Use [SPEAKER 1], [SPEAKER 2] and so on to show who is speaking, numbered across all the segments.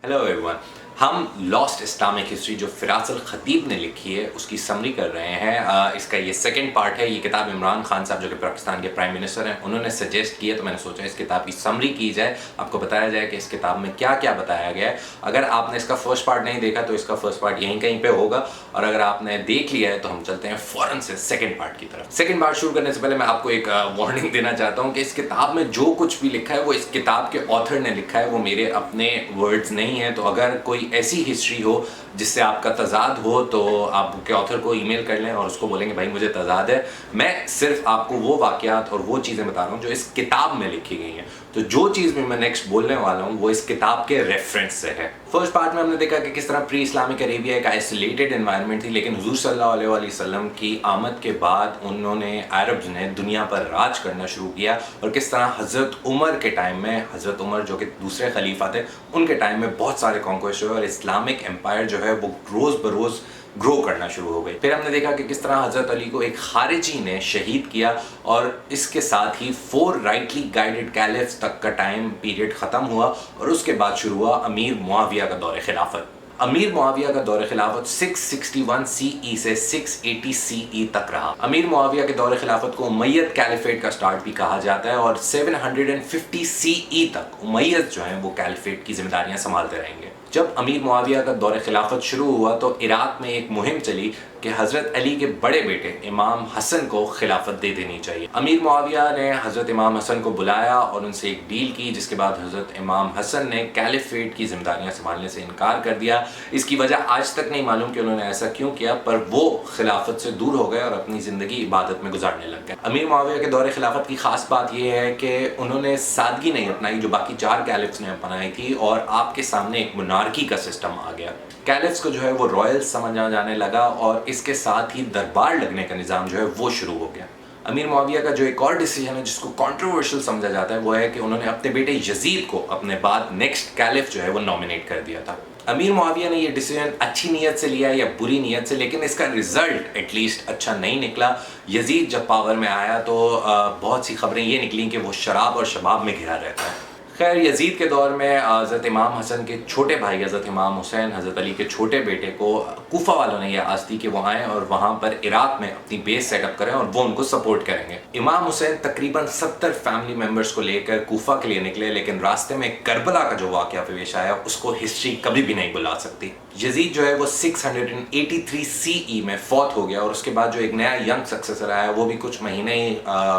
[SPEAKER 1] Hello everyone. हम lost Islamic history जो फिरास अल खतीब ने लिखी है उसकी समरी कर रहे हैं। इसका ये सेकंड पार्ट है। ये किताब इमरान खान साहब जो कि पाकिस्तान के प्राइम मिनिस्टर हैं उन्होंने सजेस्ट की है, तो मैंने सोचा इस किताब की समरी की जाए, आपको बताया जाए कि इस किताब में क्या क्या बताया गया है। अगर आपने इसका फर्स्ट पार्ट नहीं देखा तो इसका फर्स्ट पार्ट यहीं कहीं पे होगा, और अगर आपने देख लिया है तो हम चलते हैं फौरन से सेकंड पार्ट की तरफ। सेकंड पार्ट शुरू करने से पहले मैं आपको एक वार्निंग देना चाहता हूँ कि इस किताब में जो कुछ भी लिखा है वो इस किताब के ऑथर ने लिखा है, वो मेरे अपने वर्ड्स नहीं है। तो अगर कोई ऐसी हिस्ट्री हो जिससे आपका तजाद हो तो आप के ऑथर को ईमेल कर लें और उसको बोलेंगे भाई मुझे तजाद है। मैं सिर्फ आपको वो वाकयात और वो चीज़ें बता रहा हूँ जो इस किताब में लिखी गई हैं। तो जो चीज़ भी मैं नेक्स्ट बोलने वाला हूँ वो इस किताब के रेफरेंस से है। फर्स्ट पार्ट में हमने देखा कि किस तरह प्री इस्लामिक अरेबिया एक आइसोलेटेड एनवायरनमेंट थी, लेकिन हुजूर सल्लल्लाहु अलैहि वसल्लम की आमद के बाद उन्होंने अरब्स ने दुनिया पर राज करना शुरू किया, और किस तरह हज़रत उमर के टाइम में, हज़रत उमर जो कि दूसरे खलीफा थे, उनके टाइम में बहुत सारे कॉन्क्वेस्ट हुए और इस्लामिक एम्पायर जो है वो रोज़ बरोज़ ग्रो करना शुरू हो गई। फिर हमने देखा कि किस तरह हज़रत अली को एक खारिजी ने शहीद किया, और इसके साथ ही 4 राइटली गाइडेड कैलिफ्स तक का टाइम पीरियड ख़त्म हुआ, और उसके बाद शुरू हुआ अमीर मुआविया का दौर खिलाफत। अमीर मुआविया का दौर खिलाफत 661 CE से 680 CE तक रहा। अमीर मुआविया के दौर खिलाफत को उमैयद कैलिफेट का स्टार्ट भी कहा जाता है, और 750 CE तक उमैयद जो हैं वो कैलिफेट की जिम्मेदारियां संभालते रहेंगे। जब अमीर मुआविया का दौर खिलाफत शुरू हुआ तो इराक में एक मुहिम चली कि हज़रत अली के बड़े बेटे इमाम हसन को खिलाफत दे देनी चाहिए। अमीर मुआविया ने हज़रत इमाम हसन को बुलाया और उनसे एक डील की, जिसके बाद हज़रत इमाम हसन ने कैलिफेट की जिम्मेदारियां संभालने से इनकार कर दिया। इसकी वजह आज तक नहीं मालूम कि उन्होंने ऐसा क्यों किया, पर वो खिलाफत से दूर हो गए और अपनी ज़िंदगी इबादत में गुजारने लग गए। अमीर मुआविया के दौर खिलाफत की ख़ास बात यह है कि उन्होंने सादगी नहीं अपनाई जो बाकी 4 कैलिफ्स ने अपनाई थी, और आपके सामने एक मोनार्की का सिस्टम आ गया। कैलिफ्स को जो है वो रॉयल्स समझा जाने लगा, और इसके साथ ही दरबार लगने का निज़ाम जो है वो शुरू हो गया। अमीर मुआविया का जो एक और डिसीजन है जिसको कंट्रोवर्शियल समझा जाता है वो है कि उन्होंने अपने बेटे यजीद को अपने बाद नेक्स्ट कैलिफ जो है वो नॉमिनेट कर दिया था। अमीर मुआविया ने ये डिसीजन अच्छी नीयत से लिया या बुरी नीयत से, लेकिन इसका रिजल्ट एटलीस्ट अच्छा नहीं निकला। यजीद जब पावर में आया तो बहुत सी खबरें ये निकली कि वो शराब और शबाब में घिरा रहता है। खैर, यजीद के दौर में हज़रत इमाम हसन के छोटे भाई हज़रत इमाम हुसैन, हज़रत अली के छोटे बेटे को कूफा वालों ने यह आस दी कि वो आएँ और वहाँ पर इराक में अपनी बेस सेटअप करें और वो उनको सपोर्ट करेंगे। इमाम हुसैन तकरीबन 70 फैमिली मेम्बर्स को लेकर कूफा के लिए निकले, लेकिन रास्ते में करबला का जो वाक़या पेश आया उसको हिस्ट्री कभी भी नहीं भुला सकती। यजीद जो है वो 683 CE में फौत हो गया, और उसके बाद जो एक नया यंग सक्सेसर आया वो भी कुछ महीने ही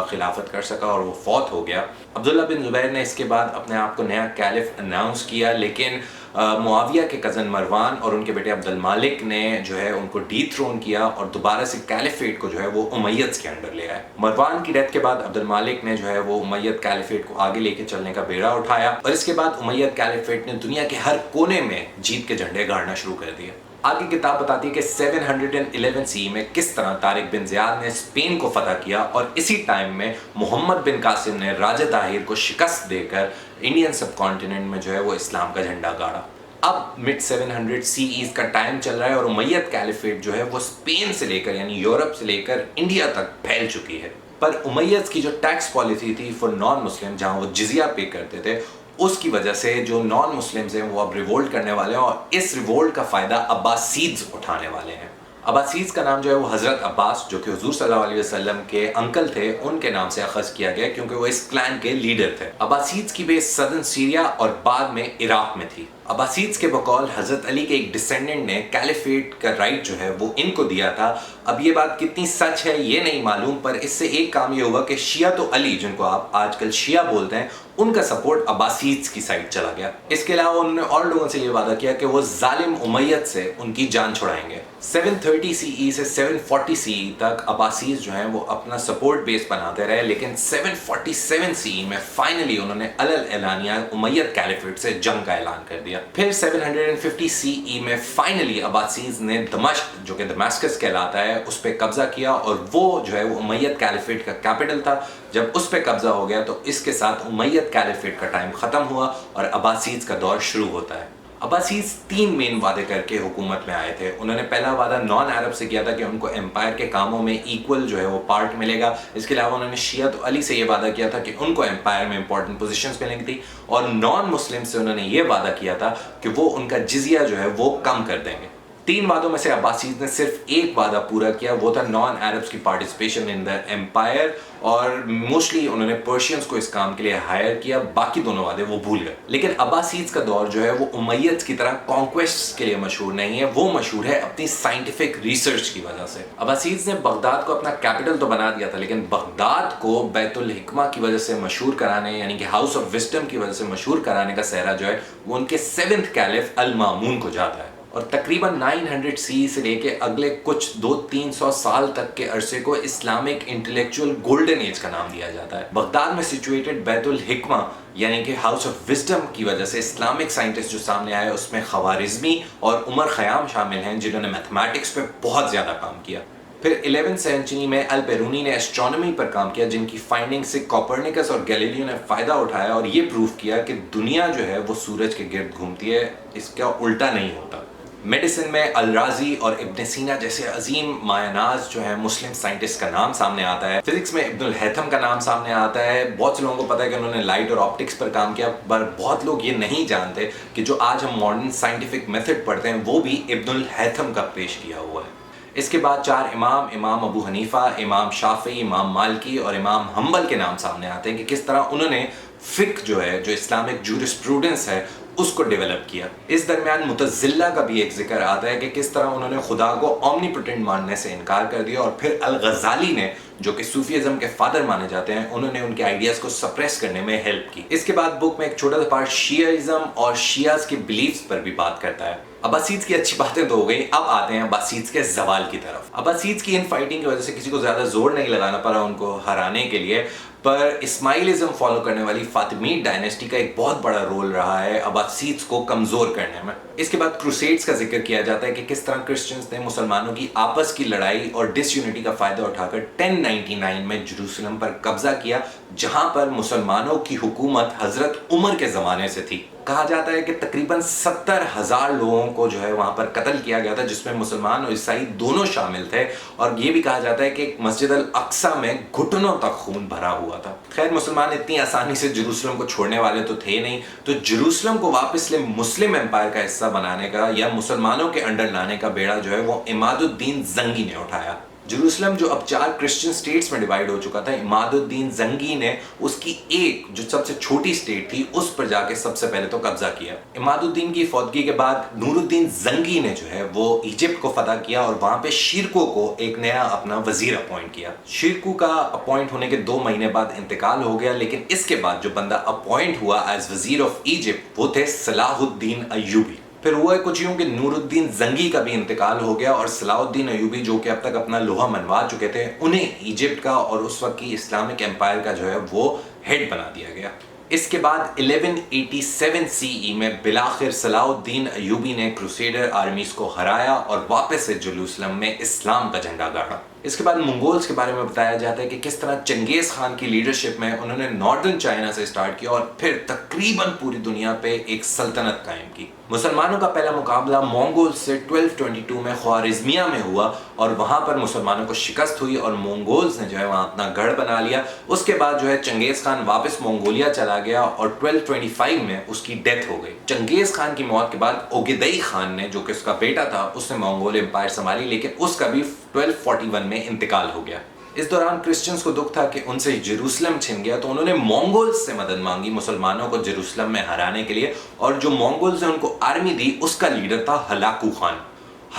[SPEAKER 1] खिलाफत कर सका और वो फौत हो गया। अब्दुल्ला बिन ज़ुबैर ने इसके बाद अपने आप को नया कैलिफ अनाउंस किया, लेकिन मुआविया के कज़न मरवान और उनके बेटे अब्दुल मालिक ने जो है उनको डीथ्रोन किया और दोबारा से कैलिफेट को जो है वो उमैयद के अंडर ले आए। मरवान की डेथ के बाद अब्दुल मालिक ने जो है वो उमैयद कैलिफेट को आगे लेके चलने का बेड़ा उठाया, और इसके बाद उमैयद कैलिफेट ने दुनिया के हर कोने में जीत के झंडे गाड़ना शुरू कर दिए। आगे किताब बताती है कि 711 CE में किस तरह तारिक बिन ज़ियाद ने स्पेन को फतह किया, और इसी टाइम में मोहम्मद बिन कासिम ने राजा ताहिर को शिकस्त देकर इंडियन सब कॉन्टिनेंट में जो है वो इस्लाम का झंडा गाड़ा। अब मिड 700 CE का टाइम चल रहा है, और उमैयद कैलिफेट जो है वो स्पेन से लेकर यानी यूरोप से लेकर इंडिया तक फैल चुकी है। पर उमैयद की जो टैक्स पॉलिसी थी फॉर नॉन मुस्लिम, जहाँ वो जिजिया पे करते थे, उसकी वजह से जो नॉन मुस्लिम्स हैं वो अब रिवोल्ट करने वाले हैं, और इस रिवोल्ट का फ़ायदा अब्बासीद्स उठाने वाले हैं। अब्बासीद्स का नाम जो है वो हज़रत अब्बास, जो कि हुजूर सल्लल्लाहु अलैहि वसल्लम के अंकल थे, उनके नाम से अखज़ किया गया क्योंकि वो इस क्लैन के लीडर थे। अब्बासीद्स की बेस सदर्न सीरिया और बाद में इराक में थी। अब्बासीद्स के बकौल हज़रत अली के एक डिसेंडेंट ने कैलिफेट का राइट जो है वो इनको दिया था। अब ये बात कितनी सच है ये नहीं मालूम, पर इससे एक काम ये हुआ कि शिया तो अली, जिनको आप आजकल शिया बोलते हैं, उनका सपोर्ट अब्बासीद्स की साइड चला गया। इसके अलावा उन्होंने और लोगों से ये वादा किया कि वो जालिम उमैयद से उनकी जान छुड़ाएंगे। 730 CE से 740 CE तक अब्बासीद जो हैं वो अपना सपोर्ट बेस बनाते रहे, लेकिन 747 CE में फाइनली उन्होंने अलल एलानिया उमैयद कैलिफेट से जंग का ऐलान कर दिया। फिर 750 CE में फाइनली अब्बासीद ने दमश्क, जो कि दमास्कस कहलाता है, उस पर कब्जा किया, और वो जो है वो उमैयद कैलिफेट का कैपिटल था। जब उस पर कब्जा हो गया तो इसके साथ उमैयद कैलिफेट का टाइम ख़त्म हुआ और अब्बासीद का दौर शुरू होता है। अब्बासीज 3 मेन वादे करके हुकूमत में आए थे। उन्होंने पहला वादा नॉन अरब से किया था कि उनको एम्पायर के कामों में इक्वल जो है वो पार्ट मिलेगा। इसके अलावा उन्होंने शिया तो अली से ये वादा किया था कि उनको एम्पायर में इंपॉर्टेंट पोजीशंस मिलेंगी थी, और नॉन मुस्लिम से उन्होंने ये वादा किया था कि वो उनका जिजिया जो है वो कम कर देंगे। 3 वादों में से अब्बासीज ने सिर्फ एक वादा पूरा किया, वो था नॉन अरब्स की पार्टिसिपेशन इन द एम्पायर, और मोस्टली उन्होंने पर्शियंस को इस काम के लिए हायर किया। बाकी दोनों वादे वो भूल गए। लेकिन अब्बासीज का दौर जो है वो उमैयद की तरह कॉन्क्वेस्ट के लिए मशहूर नहीं है, वो मशहूर है अपनी साइंटिफिक रिसर्च की वजह से। अब्बासीज ने बगदाद को अपना कैपिटल तो बना दिया था, लेकिन बगदाद को बैतुल हिकमा की वजह से मशहूर कराने, यानी कि हाउस ऑफ विस्डम की वजह से मशहूर कराने का सेहरा जो है वो उनके 7th कैलिफ अल मामून को जाता है। और तकरीबन 900 सी से लेके अगले कुछ 200-300 साल तक के अरसे को इस्लामिक इंटेलेक्चुअल गोल्डन एज का नाम दिया जाता है। बगदाद में सिचुएटेड बैतुल हिकमा यानी कि हाउस ऑफ विस्डम की वजह से इस्लामिक साइंटिस्ट जो सामने आए उसमें खवारिज़मी और उमर खयाम शामिल हैं, जिन्होंने मैथमेटिक्स पे बहुत ज़्यादा काम किया। फिर 11वीं सेंचुरी में अल बेरूनी ने एस्ट्रोनॉमी पर काम किया, जिनकी फाइंडिंग से कोपरनिकस और गैलीलियो ने फ़ायदा उठाया और ये प्रूव किया कि दुनिया जो है वो सूरज के गिर्द घूमती है, इसका उल्टा नहीं होता। मेडिसिन में अल राजी और इब्न सीना जैसे अजीम मायनाज जो है मुस्लिम साइंटिस्ट का नाम सामने आता है। फिजिक्स में इब्नुल हैथम का नाम सामने आता है। बहुत से लोगों को पता है कि उन्होंने लाइट और ऑप्टिक्स पर काम किया, पर बहुत लोग ये नहीं जानते कि जो आज हम मॉडर्न साइंटिफिक मेथड पढ़ते हैं वो भी इब्नुल हैथम का पेश किया हुआ है। इसके बाद 4 इमाम अबू हनीफा, इमाम शाफी, इमाम मालिकी और इमाम हम्बल के नाम सामने आते हैं कि किस तरह उन्होंने फिक जो है, जो इस्लामिक जूरिस्प्रूडेंस है, उसको डेवलप किया। इस दरमियान मुतज़िला का भी एक जिक्र आता है कि किस तरह उन्होंने खुदा को ओमनीपोटेंट मानने से इनकार कर दिया, और फिर अल गज़ाली ने, जो कि सूफीज़म के फादर माने जाते हैं, उन्होंने उनके आइडियाज़ को सप्रेस करने में हेल्प की। इसके बाद बुक में एक छोटा सा पार्ट शियाइज़म और शियाज़ के बिलीफ्स पर भी बात करता है। अब्बासीज की अच्छी बातें तो हो गई, अब आते हैं अब्बासीज के ज़वाल की तरफ। अब्बासीज की इन फाइटिंग की वजह से किसी को ज़्यादा जोर नहीं लगाना पड़ा उनको हराने के लिए, पर इस्माइलिज्म फॉलो करने वाली फातिमीड डायनेस्टी का एक बहुत बड़ा रोल रहा है अब्बासीज को कमज़ोर करने में। इसके बाद क्रूसेड्स का जिक्र किया जाता है कि किस तरह क्रिश्चियंस ने मुसलमानों की आपस की लड़ाई और डिसयूनिटी का फ़ायदा उठाकर 1099 में जेरूसलम पर कब्जा किया, जहां पर मुसलमानों की हुकूमत हज़रत उमर के ज़माने से थी। कहा जाता है कि तकरीबन 70,000 लोगों को जो है वहाँ पर कत्ल किया गया था, जिसमें मुसलमान और ईसाई दोनों शामिल थे, और ये भी कहा जाता है कि मस्जिद अल अक्सा में घुटनों तक खून भरा हुआ था। खैर, मुसलमान इतनी आसानी से जेरूसलम को छोड़ने वाले तो थे नहीं, तो जेरूसलम को वापस मुस्लिम एम्पायर का हिस्सा बनाने का या मुसलमानों के अंडर लाने का बेड़ा जो है वो इमादुद्दीन जंगी ने उठाया। जेरूसलम जो अब 4 क्रिश्चियन स्टेट्स में डिवाइड हो चुका था, इमादुद्दीन जंगी ने उसकी एक जो सबसे छोटी स्टेट थी उस पर जाके सबसे पहले तो कब्जा किया। इमादुद्दीन की फौतगी के बाद नूरुद्दीन जंगी ने जो है वो इजिप्ट को फतह किया और वहां पे शिरको को एक नया अपना वजीर अपॉइंट किया। शिरको का अपॉइंट होने के 2 महीने बाद इंतकाल हो गया, लेकिन इसके बाद जो बंदा अपॉइंट हुआ एज वजीर ऑफ इजिप्ट वो थे सलाहुद्दीन अय्यूबी। फिर हुआ कुछ यूं कि नूरुद्दीन जंगी का भी इंतकाल हो गया और सलाहुद्दीन अय्यूबी, जो कि अब तक अपना लोहा मनवा चुके थे, उन्हें इजिप्ट का और उस वक्त की इस्लामिक एम्पायर का जो है वो हेड बना दिया गया। इसके बाद 1187 सीई में बिलाखिर सलाहुद्दीन अय्यूबी ने क्रूसेडर आर्मीज को हराया और वापस से जेरूसलम में इस्लाम का झंडा गाड़ा। इसके बाद मंगोल्स के बारे में बताया जाता है कि किस तरह चंगेज खान की लीडरशिप में उन्होंने नॉर्दर्न चाइना से स्टार्ट किया और फिर तकरीबन पूरी दुनिया पे एक सल्तनत कायम की। मुसलमानों का पहला मुकाबला मंगोल्स से 1222 में ख्वारिज़मिया में हुआ और वहां पर मुसलमानों को शिकस्त हुई और मंगोल्स ने जो है वहां अपना गढ़ बना लिया। उसके बाद जो है चंगेज खान वापस मंगोलिया चला गया और 1225 में उसकी डेथ हो गई। चंगेज खान की मौत के बाद ओगिदई खान ने, जो कि उसका बेटा था, उसने मंगोल एम्पायर संभाली, लेकिन उसका भी 1241 में इंतकाल हो गया। इस दौरान क्रिश्चियंस को दुख था कि उनसे जेरूसलम छिन गया, तो उन्होंने मंगोल्स से मदद मांगी मुसलमानों को जेरूसलम में हराने के लिए, और जो मंगोल्स ने उनको आर्मी दी उसका लीडर था हलाकू खान।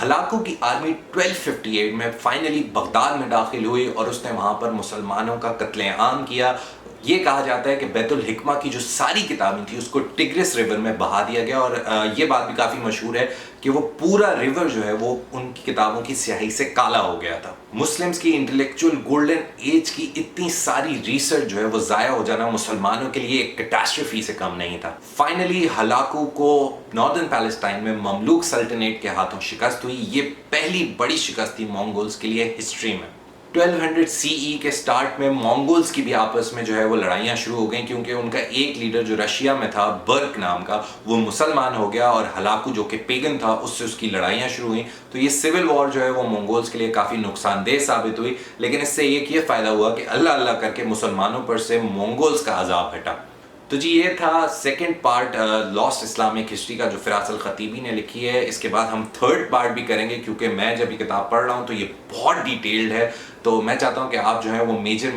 [SPEAKER 1] हलाकू की आर्मी 1258 में फाइनली बगदाद में दाखिल हुई और उसने वहां पर मुसलमानों का कत्लेआम किया। ये कहा जाता है कि बैतुल हिकमा की जो सारी किताबें थी उसको टिग्रिस रिवर में बहा दिया गया, और ये बात भी काफ़ी मशहूर है कि वो पूरा रिवर जो है वो उनकी किताबों की स्याही से काला हो गया था। मुस्लिम्स की इंटेलेक्चुअल गोल्डन एज की इतनी सारी रिसर्च जो है वो ज़ाया हो जाना मुसलमानों के लिए एक कैटास्ट्रफी से कम नहीं था। फाइनली हलाकू को नॉर्दर्न पैलेस्टाइन में ममलूक सल्तनत के हाथों शिकस्त हुई। ये पहली बड़ी शिकस्त थी मंगोल्स के लिए हिस्ट्री में। 1200 CE के स्टार्ट में मंगोल्स की भी आपस में जो है वो लड़ाइयाँ शुरू हो गई, क्योंकि उनका एक लीडर जो रशिया में था, बर्क नाम का, वो मुसलमान हो गया और हलाकू जो कि पेगन था उससे उसकी लड़ाइयाँ शुरू हुई। तो ये सिविल वॉर जो है वो मंगोल्स के लिए काफ़ी नुकसानदेह साबित हुई, लेकिन इससे एक ये फ़ायदा हुआ कि अल्लाह अल्लाह करके मुसलमानों पर से मंगोल्स का अजाब हटा। तो जी ये था second part lost Islamic history का जो फिरास अल खतीबी ने लिखी है। इसके बाद हम थर्ड पार्ट भी करेंगे, क्योंकि मैं जब ये किताब पढ़ रहा हूँ तो ये बहुत डिटेल्ड है, तो मैं चाहता हूँ कि आप जो है वो मेजर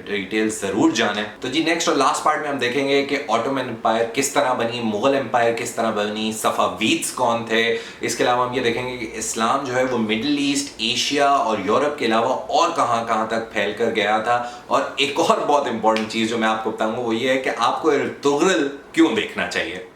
[SPEAKER 1] डिटेल्स ज़रूर जानें। तो जी नेक्स्ट और लास्ट पार्ट में हम देखेंगे कि ऑटोमन एम्पायर किस तरह बनी, मुगल एम्पायर किस तरह बनी, सफ़ावीड्स कौन थे। इसके अलावा हम ये देखेंगे कि इस्लाम जो है वो मिडल ईस्ट, एशिया और यूरोप के अलावा और कहाँ कहाँ तक फैल कर गया था। और एक और बहुत इंपॉर्टेंट चीज़ जो मैं आपको बताऊँगा वो ये है कि आपको तुगरल क्यों देखना चाहिए।